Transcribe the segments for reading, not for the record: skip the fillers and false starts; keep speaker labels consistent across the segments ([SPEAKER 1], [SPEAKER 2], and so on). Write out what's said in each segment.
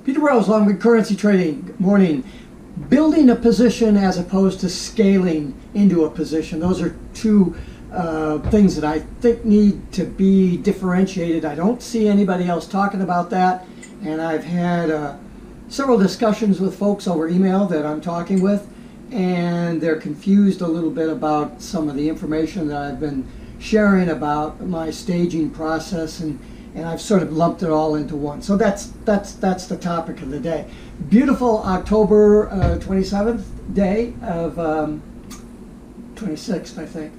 [SPEAKER 1] Peter Rose, Longwood Currency Trading. Good morning. Building a position as opposed to scaling into a position. Those are two things that I think need to be differentiated. I don't see anybody else talking about that, and I've had several discussions with folks over email that I'm talking with, and they're confused a little bit about some of the information that I've been sharing about my staging process, and I've sort of lumped it all into one. So that's the topic of the day. Beautiful October 27th day of 26th, I think,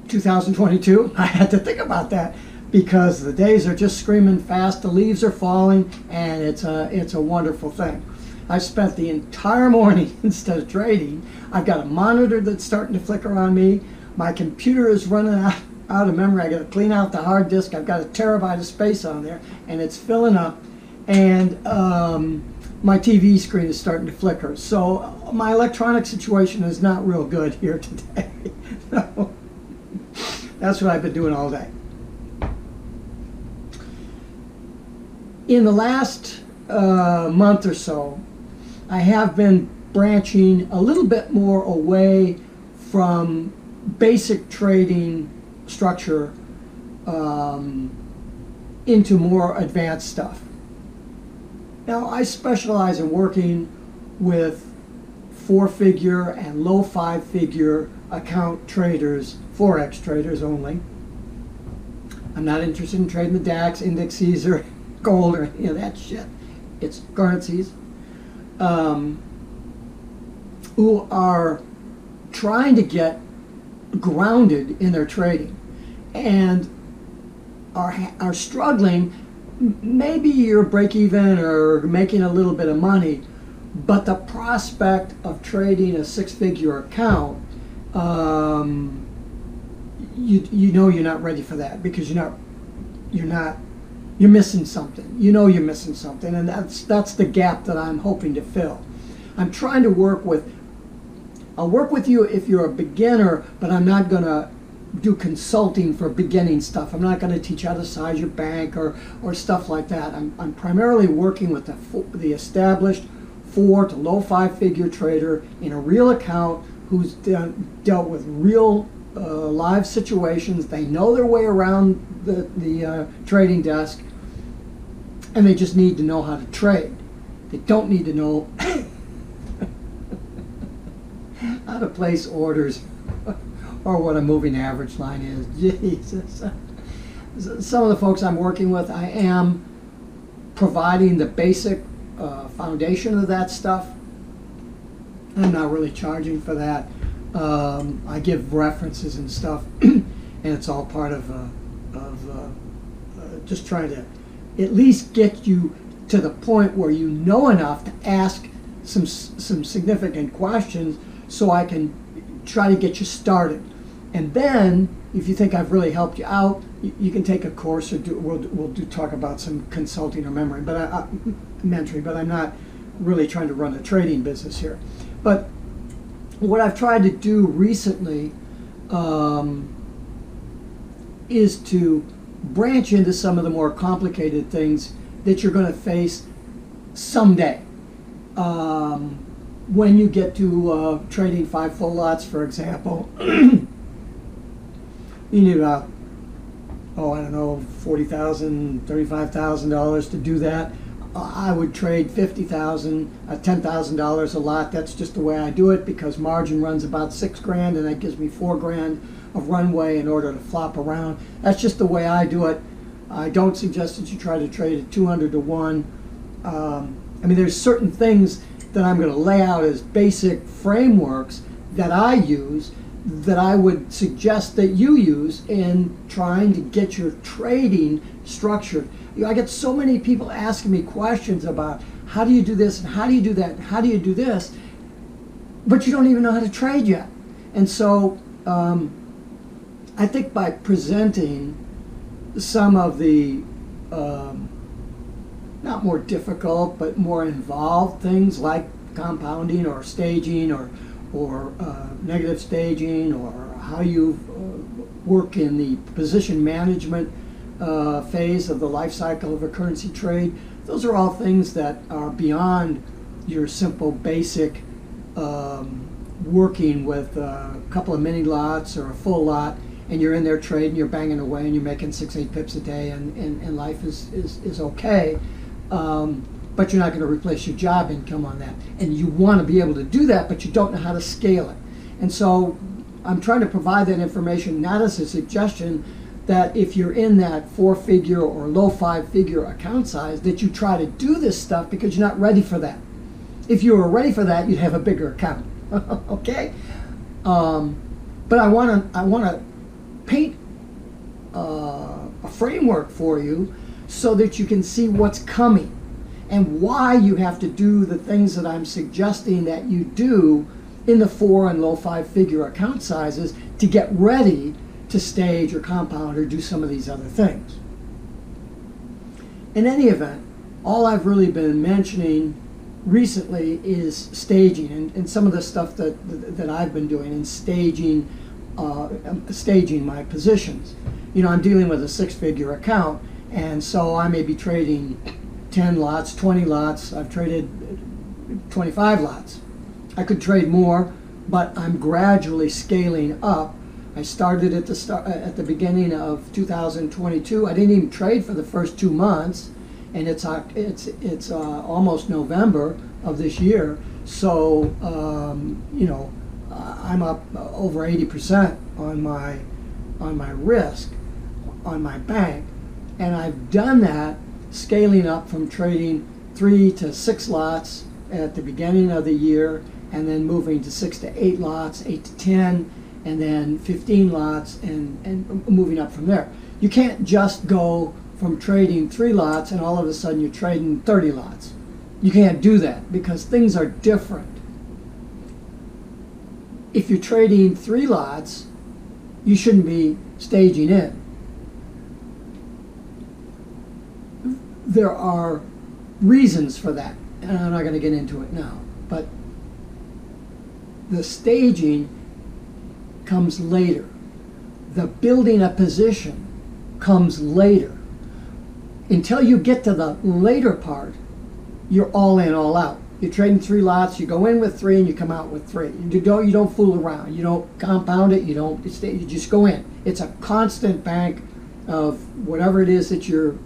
[SPEAKER 1] 2022. I had to think about that because the days are just screaming fast. The leaves are falling, and it's a wonderful thing. I spent the entire morning, instead of trading, I've got a monitor that's starting to flicker on me. My computer is running out of memory. I got to clean out the hard disk. I've got a terabyte of space on there, and it's filling up. And my TV screen is starting to flicker. So my electronic situation is not real good here today. So that's what I've been doing all day. In the last month or so, I have been branching a little bit more away from basic trading structure into more advanced stuff. Now, I specialize in working with four-figure and low five-figure account traders, Forex traders only. I'm not interested in trading the DAX, indexes, or gold or any of that shit. It's currencies who are trying to get grounded in their trading and are struggling. Maybe you're break even or making a little bit of money, but the prospect of trading a six-figure account, you know you're not ready for that because you're missing something. You know you're missing something, and that's the gap that I'm hoping to fill. I'm trying to I'll work with you if you're a beginner, but I'm not going to do consulting for beginning stuff. I'm not going to teach how to size your bank or stuff like that. I'm primarily working with the established four to low five-figure trader in a real account who's dealt with real live situations. They know their way around the trading desk, and they just need to know how to trade. They don't need to know how to place orders or what a moving average line is. Jesus. Some of the folks I'm working with, I am providing the basic foundation of that stuff. I'm not really charging for that. I give references and stuff, and it's all part of just trying to at least get you to the point where you know enough to ask some significant questions so I can try to get you started. And then, if you think I've really helped you out, you can take a course or we'll talk about some consulting or mentoring, but I'm not really trying to run a trading business here. But what I've tried to do recently is to branch into some of the more complicated things that you're going to face someday. When you get to trading 5 full lots, for example, you need about, I don't know, $40,000, $35,000 to do that. I would trade $50,000, $10,000 a lot. That's just the way I do it because margin runs about $6,000, and that gives me $4,000 of runway in order to flop around. That's just the way I do it. I don't suggest that you try to trade at 200 to 1. I mean, there's certain things that I'm going to lay out as basic frameworks that I use that I would suggest that you use in trying to get your trading structured. I get so many people asking me questions about how do you do this and how do you do that and how do you do this, but you don't even know how to trade yet. And so I think by presenting some of the not more difficult but more involved things like compounding or staging or negative staging or how you work in the position management phase of the life cycle of a currency trade, Those are all things that are beyond your simple basic working with a couple of mini lots or a full lot, and you're in there trading, you're banging away, and you're making 6-8 pips a day, and life is okay. But you're not going to replace your job income on that. And you want to be able to do that, but you don't know how to scale it. And so I'm trying to provide that information not as a suggestion that if you're in that 4-figure or low 5-figure account size, that you try to do this stuff because you're not ready for that. If you were ready for that, you'd have a bigger account. Okay? But I want to paint a framework for you so that you can see what's coming and why you have to do the things that I'm suggesting that you do in the 4 and low 5-figure account sizes to get ready to stage or compound or do some of these other things. In any event, all I've really been mentioning recently is staging and some of the stuff that I've been doing in staging my positions. You know, I'm dealing with a 6-figure account, and so I may be trading 10 lots, 20 lots. I've traded 25 lots. I could trade more, but I'm gradually scaling up. I started at the beginning of 2022. I didn't even trade for the first 2 months, and it's almost November of this year. So you know, I'm up over 80% on my risk on my bank, and I've done that scaling up from trading 3 to 6 lots at the beginning of the year, and then moving to 6 to 8 lots, 8 to 10, and then 15 lots, and moving up from there. You can't just go from trading 3 lots and all of a sudden you're trading 30 lots. You can't do that because things are different. If you're trading 3 lots, you shouldn't be staging in. There are reasons for that, and I'm not going to get into it now, but the staging comes later. The building a position comes later. Until you get to the later part, you're all in, all out. You're trading 3 lots, you go in with 3 and you come out with 3. You don't fool around. You don't compound it, you just go in. It's a constant bank of whatever it is that you're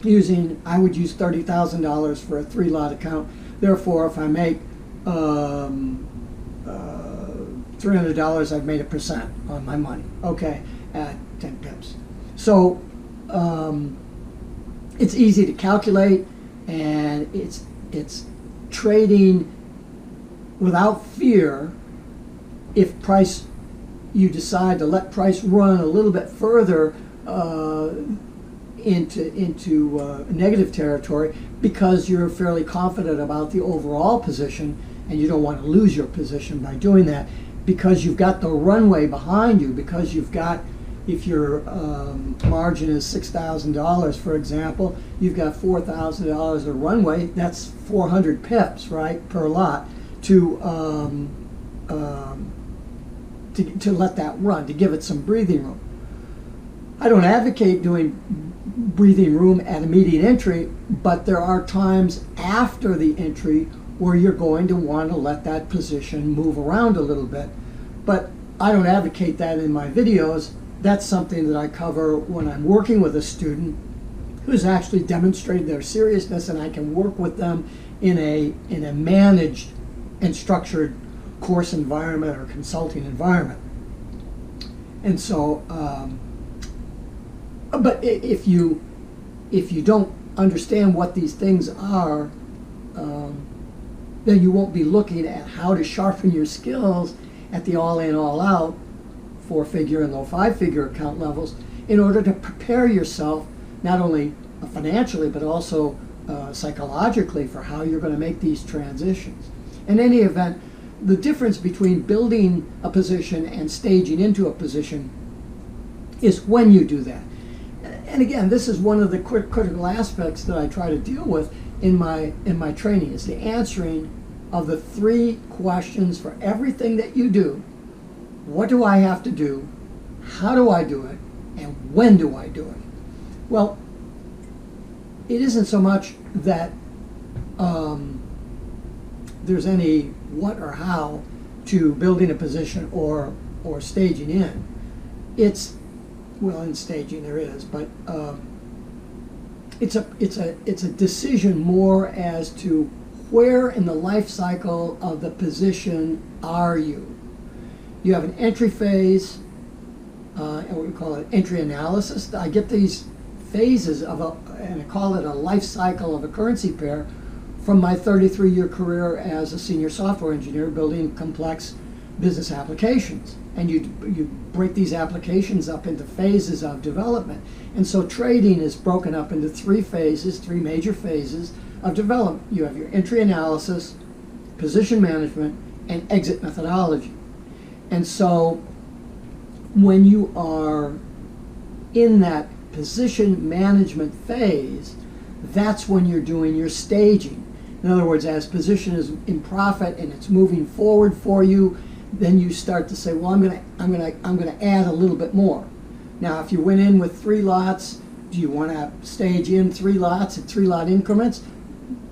[SPEAKER 1] using. I would use $30,000 for a 3-lot account. Therefore, if I make $300, I've made 1% on my money. Okay, at 10 pips. So it's easy to calculate, and it's trading without fear. If you decide to let price run a little bit further into negative territory because you're fairly confident about the overall position and you don't want to lose your position by doing that, because you've got the runway behind you, because you've got, if your margin is $6,000, for example, you've got $4,000 of runway. That's 400 pips, right, per lot to let that run, to give it some breathing room. I don't advocate doing breathing room at immediate entry, but there are times after the entry where you're going to want to let that position move around a little bit. But I don't advocate that in my videos. That's something that I cover when I'm working with a student who's actually demonstrated their seriousness, and I can work with them in a managed and structured course environment or consulting environment. And so, but if you don't understand what these things are, then you won't be looking at how to sharpen your skills at the all-in, all-out 4-figure and low 5-figure account levels in order to prepare yourself not only financially but also psychologically for how you're going to make these transitions. In any event, the difference between building a position and staging into a position is when you do that. And again, this is one of the critical aspects that I try to deal with in my training, is the answering of the 3 questions for everything that you do. What do I have to do? How do I do it? And when do I do it? Well, it isn't so much that there's any what or how to building a position or staging in. It's, well, in staging there is, but it's a decision more as to where in the life cycle of the position are you. You have an entry phase, and what we call it entry analysis. I get these phases of and I call it a life cycle of a currency pair from my 33-year career as a senior software engineer building complex business applications. And you break these applications up into phases of development. And so trading is broken up into three major phases of development. You have your entry analysis, position management, and exit methodology. And so when you are in that position management phase, that's when you're doing your staging. In other words, as position is in profit and it's moving forward for you, then you start to say, well, I'm gonna add a little bit more. Now, if you went in with 3 lots, do you want to stage in 3 lots at 3-lot increments?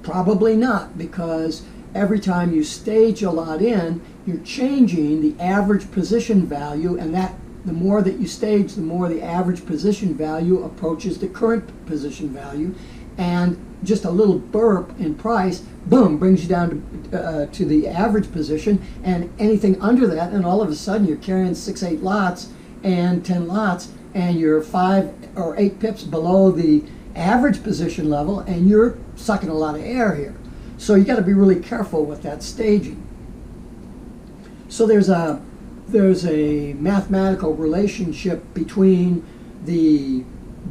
[SPEAKER 1] Probably not, because every time you stage a lot in, you're changing the average position value, and that the more that you stage, the more the average position value approaches the current position value, and just a little burp in price, boom, brings you down to the average position, and anything under that, and all of a sudden you're carrying 6, 8 lots and 10 lots, and you're 5 or 8 pips below the average position level, and you're sucking a lot of air here. So you got to be really careful with that staging. So there's a mathematical relationship between the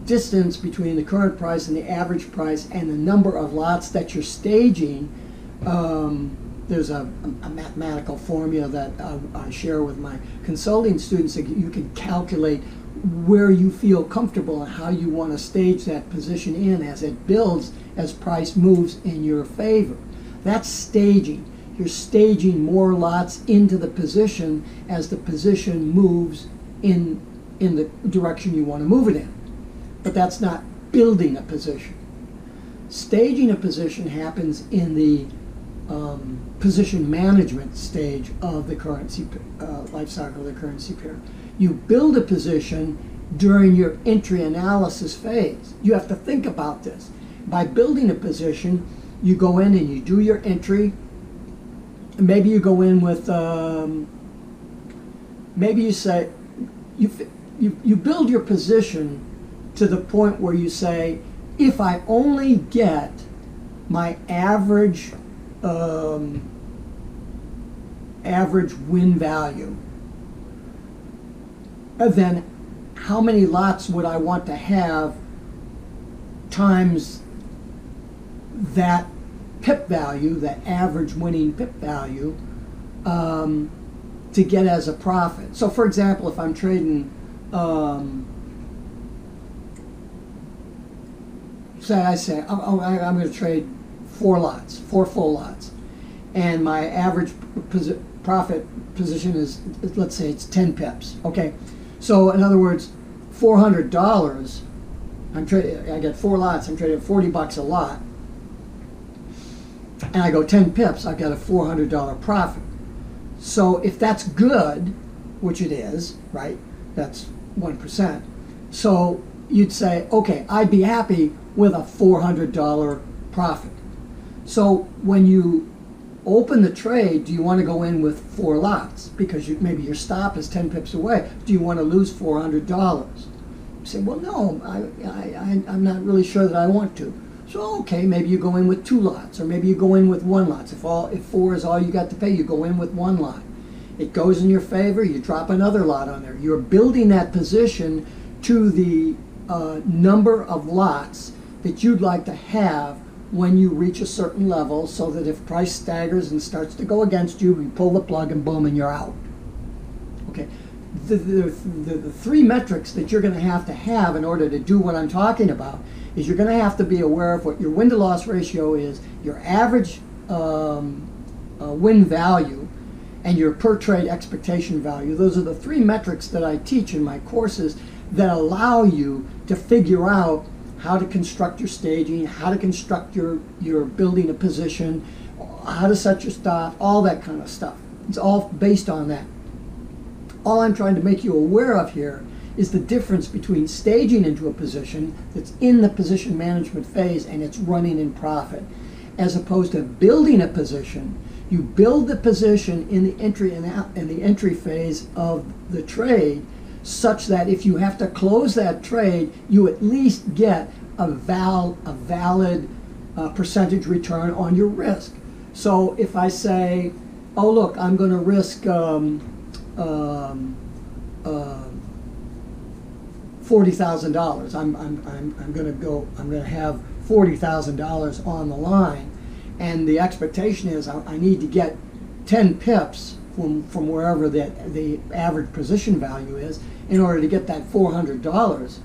[SPEAKER 1] distance between the current price and the average price and the number of lots that you're staging. There's a mathematical formula that I share with my consulting students that you can calculate where you feel comfortable and how you want to stage that position in as it builds, as price moves in your favor. That's staging. You're staging more lots into the position as the position moves in the direction you want to move it in. But that's not building a position. Staging a position happens in the position management stage of the currency life cycle of the currency pair. You build a position during your entry analysis phase. You have to think about this. By building a position, you go in and you do your entry. Maybe you go in with, maybe you say, you build your position to the point where you say, if I only get my average win value, then how many lots would I want to have times that pip value, that average winning pip value, to get as a profit. So for example, if I'm trading, I say I'm going to trade 4 full lots, and my average profit position is, let's say it's 10 pips. Okay, so in other words, $400. I get 4 lots. I'm trading $40 a lot, and I go 10 pips. I've got a $400 profit. So if that's good, which it is, right? That's 1%. So you'd say, okay, I'd be happy with a $400 profit. So when you open the trade, do you want to go in with 4 lots? Because maybe your stop is 10 pips away. Do you want to lose $400? You say, well, no, I'm not really sure that I want to. So, okay, maybe you go in with 2 lots, or maybe you go in with 1 lot. If 4 is all you got to pay, you go in with 1 lot. It goes in your favor, you drop another lot on there. You're building that position to the number of lots that you'd like to have when you reach a certain level, so that if price staggers and starts to go against you, you pull the plug and boom, and you're out. Okay, the 3 metrics that you're going to have in order to do what I'm talking about is you're going to have to be aware of what your win-to-loss ratio is, your average win value, and your per-trade expectation value. Those are the 3 metrics that I teach in my courses that allow you to figure out how to construct your staging, how to construct your building a position, how to set your stop, all that kind of stuff. It's all based on that. All I'm trying to make you aware of here is the difference between staging into a position that's in the position management phase and it's running in profit, as opposed to building a position. You build the position in the entry and out in the entry phase of the trade, such that if you have to close that trade, you at least get a valid percentage return on your risk. So if I say, oh look, I'm going to risk $40,000. I'm going to have $40,000 on the line, and the expectation is I need to get 10 pips from wherever the average position value is in order to get that $400.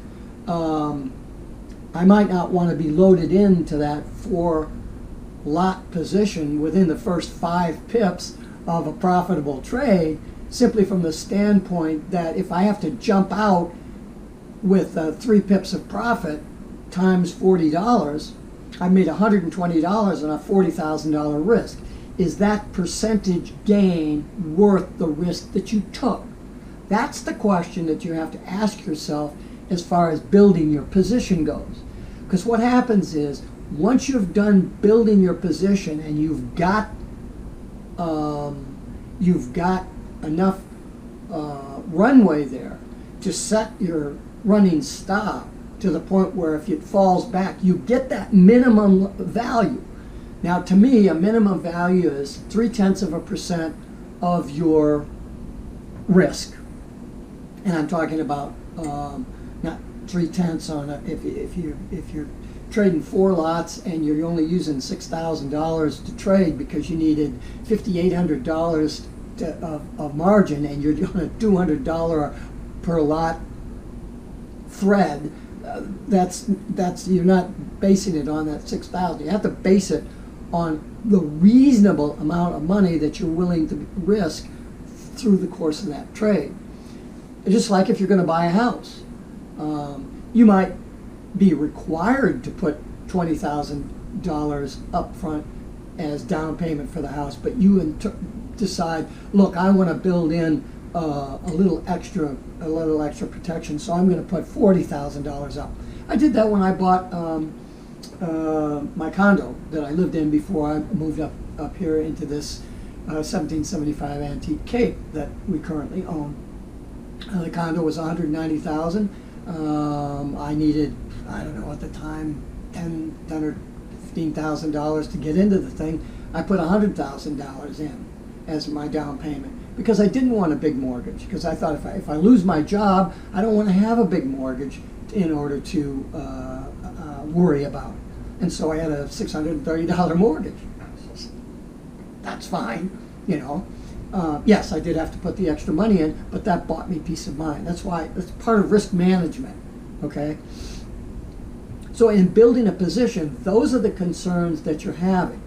[SPEAKER 1] I might not want to be loaded into that 4-lot position within the first 5 pips of a profitable trade, simply from the standpoint that if I have to jump out with 3 pips of profit times $40, I made $120 on a $40,000 risk. Is that percentage gain worth the risk that you took? That's the question that you have to ask yourself as far as building your position goes. Because what happens is, once you've done building your position and you've got enough runway there to set your running stop to the point where if it falls back, you get that minimum value. Now, to me, a minimum value is 0.3% of your risk, and I'm talking about not 0.3 on a, if you're trading 4 lots and you're only using $6,000 to trade because you needed $5,800 of margin, and you're doing a $200 per lot thread. That's you're not basing it on that $6,000. You have to base it on the reasonable amount of money that you're willing to risk through the course of that trade. Just like if you're going to buy a house, you might be required to put $20,000 up front as down payment for the house, but you decide, look, I want to build in a little extra protection, so I'm going to put $40,000 up. I did that when I bought my condo that I lived in before I moved up here into this 1775 antique Cape that we currently own. The condo was $190,000. I needed, I don't know at the time, $10 or $15,000 to get into the thing. I put $100,000 in as my down payment because I didn't want a big mortgage, because I thought if I lose my job, I don't want to have a big mortgage in order to worry about. And so I had a $630 mortgage. That's fine, you know. Yes, I did have to put the extra money in, but that bought me peace of mind. That's part of risk management, okay? So in building a position, those are the concerns that you're having.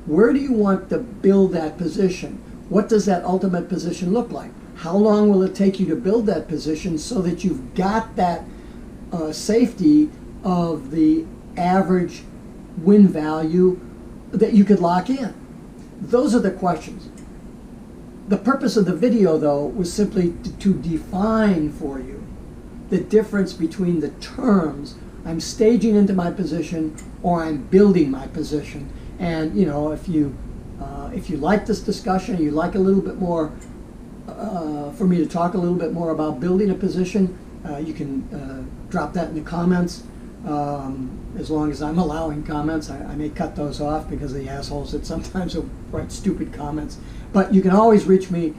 [SPEAKER 1] Where do you want to build that position? What does that ultimate position look like? How long will it take you to build that position so that you've got that safety of the average win value that you could lock in? Those are the questions. The purpose of the video, though, was simply to define for you the difference between the terms I'm staging into my position or I'm building my position. And you know, if you like this discussion, you like a little bit more for me to talk a little bit more about building a position, you can drop that in the comments. As long as I'm allowing comments, I may cut those off because of the assholes that sometimes will write stupid comments. But you can always reach me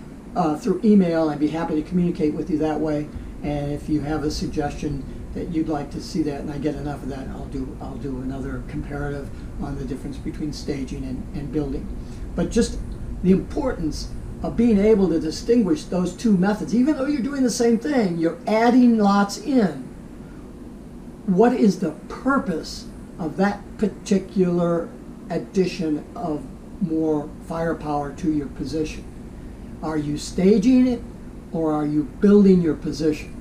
[SPEAKER 1] through email. I'd be happy to communicate with you that way. And if you have a suggestion that you'd like to see that, and I get enough of that, I'll do another comparative on the difference between staging and building. But just the importance of being able to distinguish those two methods, even though you're doing the same thing, you're adding lots in. What is the purpose of that particular addition of more firepower to your position? Are you staging it or are you building your position?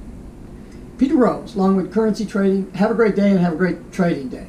[SPEAKER 1] Peter Rose, Longwood Currency Trading. Have a great day and have a great trading day.